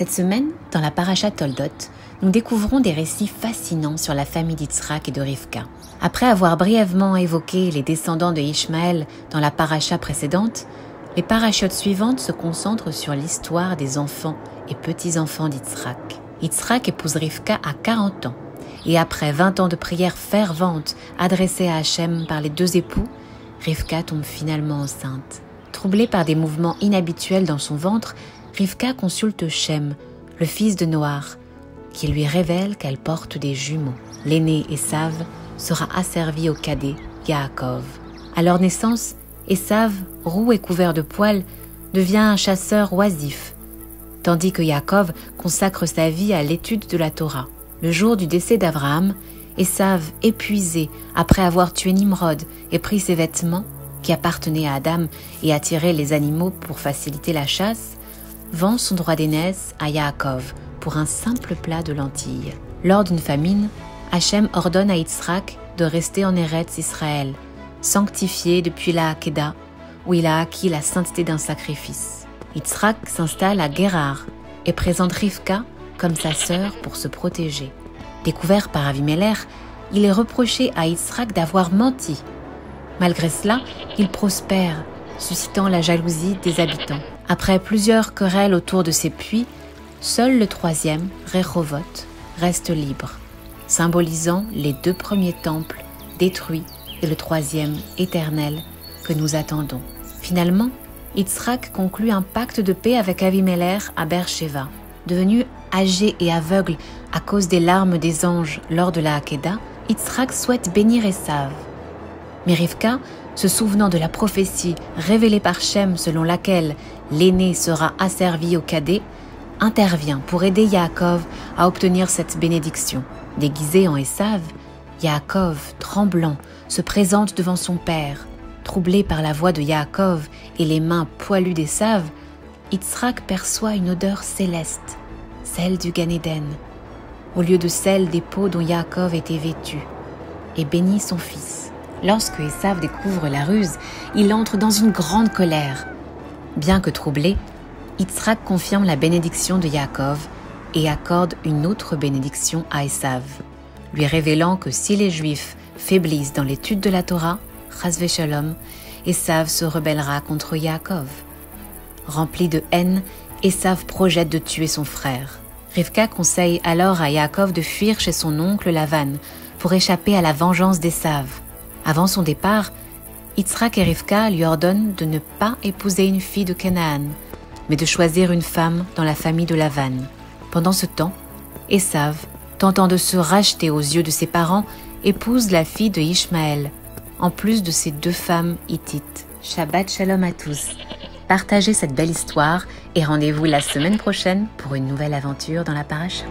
Cette semaine, dans la Parashat Toldot, nous découvrons des récits fascinants sur la famille d'Yitzhak et de Rivka. Après avoir brièvement évoqué les descendants de Ishmaël dans la paracha précédente, les parachutes suivantes se concentrent sur l'histoire des enfants et petits-enfants d'Yitzhak. Yitzhak épouse Rivka à 40 ans, et après 20 ans de prières ferventes adressées à Hachem par les deux époux, Rivka tombe finalement enceinte. Troublée par des mouvements inhabituels dans son ventre, Rivka consulte Shem, le fils de Noach, qui lui révèle qu'elle porte des jumeaux. L'aîné Esav sera asservi au cadet Yaakov. À leur naissance, Esav, roux et couvert de poils, devient un chasseur oisif, tandis que Yaakov consacre sa vie à l'étude de la Torah. Le jour du décès d'Abraham, Esav, épuisé après avoir tué Nimrod et pris ses vêtements, qui appartenaient à Adam et attirait les animaux pour faciliter la chasse, vend son droit d'aînesse à Yaakov pour un simple plat de lentilles. Lors d'une famine, Hachem ordonne à Yitzhak de rester en Eretz Israël, sanctifié depuis la Hakeda, où il a acquis la sainteté d'un sacrifice. Yitzhak s'installe à Guérar et présente Rivka comme sa sœur pour se protéger. Découvert par Avimelech, il est reproché à Yitzhak d'avoir menti. Malgré cela, il prospère, suscitant la jalousie des habitants. Après plusieurs querelles autour de ces puits, seul le troisième, Rehovot, reste libre, symbolisant les deux premiers temples détruits et le troisième éternel que nous attendons. Finalement, Yitzhak conclut un pacte de paix avec Avimelech à Beersheva. Devenu âgé et aveugle à cause des larmes des anges lors de la Hakeda, Yitzhak souhaite bénir Esav. Mais Rivka, se souvenant de la prophétie révélée par Shem selon laquelle l'aîné sera asservi au cadet, intervient pour aider Yaakov à obtenir cette bénédiction. Déguisé en Esav, Yaakov, tremblant, se présente devant son père. Troublé par la voix de Yaakov et les mains poilues d'Esav, Yitzhak perçoit une odeur céleste, celle du Gan Eden, au lieu de celle des peaux dont Yaakov était vêtu, et bénit son fils. Lorsque Esav découvre la ruse, il entre dans une grande colère. Bien que troublé, Yitzhak confirme la bénédiction de Yaakov et accorde une autre bénédiction à Esav, lui révélant que si les Juifs faiblissent dans l'étude de la Torah, chas v'shalom, Esav se rebellera contre Yaakov. Rempli de haine, Esav projette de tuer son frère. Rivka conseille alors à Yaakov de fuir chez son oncle Lavan pour échapper à la vengeance d'Esav. Avant son départ, Yitzhak et Rivka lui ordonnent de ne pas épouser une fille de Canaan, mais de choisir une femme dans la famille de Lavan. Pendant ce temps, Esav, tentant de se racheter aux yeux de ses parents, épouse la fille de Ishmaël, en plus de ses deux femmes hittites. Shabbat Shalom à tous. Partagez cette belle histoire et rendez-vous la semaine prochaine pour une nouvelle aventure dans la paracha.